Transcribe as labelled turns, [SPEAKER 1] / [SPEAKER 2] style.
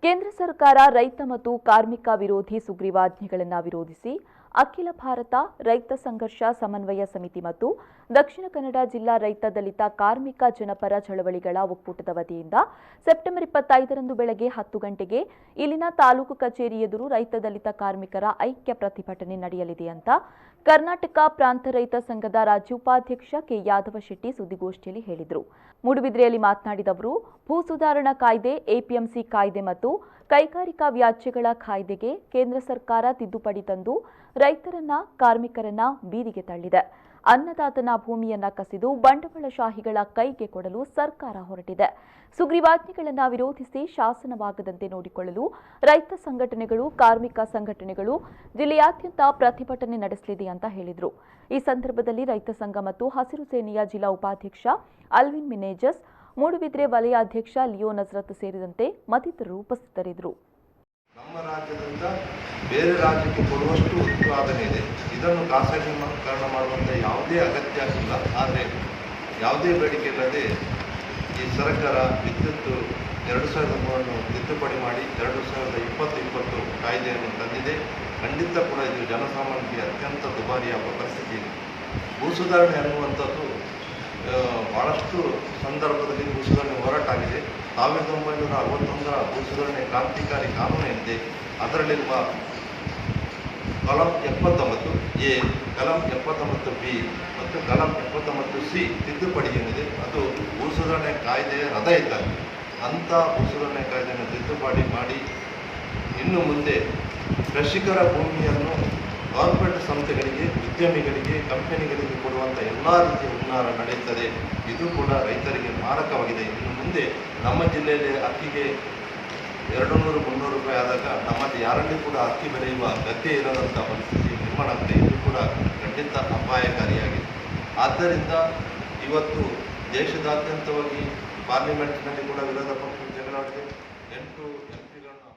[SPEAKER 1] ಕೇಂದ್ರ ಸರ್ಕಾರ ರೈತ ಮತ್ತು ಕಾರ್ಮಿಕ ವಿರೋಧಿ ಸುಗ್ರೀವಾಜ್ಞೆಗಳನ್ನು ವಿರೋಧಿಸಿ ಅಖಿಲ ಭಾರತ ರೈತ ಸಂಘರ್ಷ ಸಮನ್ವಯ ಸಮಿತಿ ಮತ್ತು ದಕ್ಷಿಣ ಕನ್ನಡ ಜಿಲ್ಲಾ ರೈತ ದಲಿತ ಕಾರ್ಮಿಕ ಜನಪರ ಚಳವಳಿಗಳ ಒಕ್ಕೂಟದ ವತಿಯಿಂದ ಸೆಪ್ಟೆಂಬರ್ 25ರಂದು ಬೆಳಗ್ಗೆ 10 ಗಂಟೆಗೆ ಇಲ್ಲಿನ ತಾಲೂಕು ಕಚೇರಿ ಎದುರು ರೈತ ದಲಿತ ಕಾರ್ಮಿಕರ ಐಕ್ಯ ಪ್ರತಿಭಟನೆ ನಡೆಯಲಿದೆ ಅಂತ ಕರ್ನಾಟಕ ಪ್ರಾಂತ ರೈತ ಸಂಘದ ರಾಜ್ಯೋಪಾಧ್ಯಕ್ಷ ಕೆ ಯಾದವ ಶೆಟ್ಟಿ ಸುದ್ದಿಗೋಷ್ಠಿಯಲ್ಲಿ ಹೇಳಿದರು. ಮೂಡುಬಿದ್ರೆಯಲ್ಲಿ ಮಾತನಾಡಿದ ಅವರು, ಭೂ ಸುಧಾರಣಾ ಕಾಯ್ದೆ, ಎಪಿಎಂಸಿ ಕಾಯ್ದೆ ಮತ್ತು ಕೈಗಾರಿಕಾ ವ್ಯಾಜ್ಯಗಳ ಕಾಯ್ದೆಗೆ ಕೇಂದ್ರ ಸರ್ಕಾರ ತಿದ್ದುಪಡಿ ತಂದು ರೈತರನ್ನ, ಕಾರ್ಮಿಕರನ್ನ ಬೀದಿಗೆ ತಳ್ಳಿದೆ. ಅನ್ನದಾತನ ಭೂಮಿಯನ್ನ ಕಸಿದು ಬಂಡವಾಳಶಾಹಿಗಳ ಕೈಗೆ ಕೊಡಲು ಸರ್ಕಾರ ಹೊರಟಿದೆ. ಸುಗ್ರೀವಾಜ್ಞೆಗಳನ್ನು ವಿರೋಧಿಸಿ ಶಾಸನವಾಗದಂತೆ ನೋಡಿಕೊಳ್ಳಲು ರೈತ ಸಂಘಟನೆಗಳು, ಕಾರ್ಮಿಕ ಸಂಘಟನೆಗಳು ಜಿಲ್ಲೆಯಾದ್ಯಂತ ಪ್ರತಿಭಟನೆ ನಡೆಸಲಿದೆ ಅಂತ ಹೇಳಿದರು. ಈ ಸಂದರ್ಭದಲ್ಲಿ ರೈತ ಸಂಘ ಮತ್ತು ಹಸಿರು ಸೇನೆಯ ಜಿಲ್ಲಾ ಉಪಾಧ್ಯಕ್ಷ ಅಲ್ವಿನ್ ಮಿನೇಜಸ್, ಮೂಡುಬಿದ್ರೆ ವಲಯ ಅಧ್ಯಕ್ಷ ಲಿಯೋ ನಜರತ್ ಸೇರಿದಂತೆ ಮತ್ತಿತರರು ಉಪಸ್ಥಿತರಿದ್ದರು.
[SPEAKER 2] ನಮ್ಮ ರಾಜ್ಯದಿಂದ ಬೇರೆ ರಾಜ್ಯಕ್ಕೆ ಕೊಡುವಷ್ಟು ಉತ್ಪಾದನೆ ಇದೆ. ಇದನ್ನು ಖಾಸಗೀಕರಣ ಮಾಡುವಂಥ ಯಾವುದೇ ಅಗತ್ಯ ಇಲ್ಲ. ಆದರೆ ಯಾವುದೇ ಬೇಡಿಕೆ ಇಲ್ಲದೆ ಈ ಸರ್ಕಾರ ವಿದ್ಯುತ್ 2003 ತಿದ್ದುಪಡಿ ಮಾಡಿ 2020 ಕಾಯ್ದೆಯನ್ನು ತಂದಿದೆ. ಖಂಡಿತ ಕೂಡ ಇದು ಜನಸಾಮಾನ್ಯರಿಗೆ ಅತ್ಯಂತ ದುಬಾರಿಯಾಗುವ ಪರಿಸ್ಥಿತಿ ಇದೆ. ಭೂ ಸುಧಾರಣೆ ಅನ್ನುವಂಥದ್ದು ಭಾಳಷ್ಟು ಸಂದರ್ಭದಲ್ಲಿ ಭೂ ಸುಧಾರಣೆ ಹೋರಾಟ ಆಗಿದೆ. 1961ರ ಭೂ ಸುಧಾರಣೆ ಕ್ರಾಂತಿಕಾರಿ ಕಾನೂನು ಏನಿದೆ ಅದರಲ್ಲಿರುವ ಕಲಂ 79A, ಕಲಂ 79B ಮತ್ತು ಕಲಂ 79C ತಿದ್ದುಪಡಿ ಏನಿದೆ ಅದು ಭೂ ಸುಧಾರಣೆ ಕಾಯ್ದೆಯ ರಥ ಇದ್ದಂತೆ. ಅಂಥ ಭೂ ಸುಧಾರಣೆ ಕಾಯ್ದೆಯನ್ನು ತಿದ್ದುಪಡಿ ಮಾಡಿ ಇನ್ನು ಮುಂದೆ ಕೃಷಿಕರ ಭೂಮಿಯನ್ನು ಕಾರ್ಪೊರೇಟ್ ಸಂಸ್ಥೆಗಳಿಗೆ, ಉದ್ಯಮಿಗಳಿಗೆ, ಕಂಪನಿಗಳಿಗೆ ಕೊಡುವಂಥ ಎಲ್ಲ ರೀತಿಯ ಹುನ್ನಾರ ನಡೆಯುತ್ತದೆ. ಇದು ಕೂಡ ರೈತರಿಗೆ ಮಾರಕವಾಗಿದೆ. ಇನ್ನು ಮುಂದೆ ನಮ್ಮ ಜಿಲ್ಲೆಯಲ್ಲಿ ಅಕ್ಕಿಗೆ 200-300 ರೂಪಾಯಿ ಆದಾಗ ನಮ್ಮಲ್ಲಿ ಯಾರಲ್ಲಿ ಕೂಡ ಅಕ್ಕಿ ಬೆಳೆಯುವ ಗದ್ದೆ ಇರದಂಥ ಪರಿಸ್ಥಿತಿ ನಿರ್ಮಾಣ ಆಗ್ತದೆ. ಇದು ಕೂಡ ಖಂಡಿತ ಅಪಾಯಕಾರಿಯಾಗಿದೆ. ಆದ್ದರಿಂದ ಇವತ್ತು ದೇಶದಾದ್ಯಂತವಾಗಿ ಪಾರ್ಲಿಮೆಂಟ್ನಲ್ಲಿ ಕೂಡ ವಿರೋಧ ಪಕ್ಷ ಜಗಳಾಡಿದೆ. 8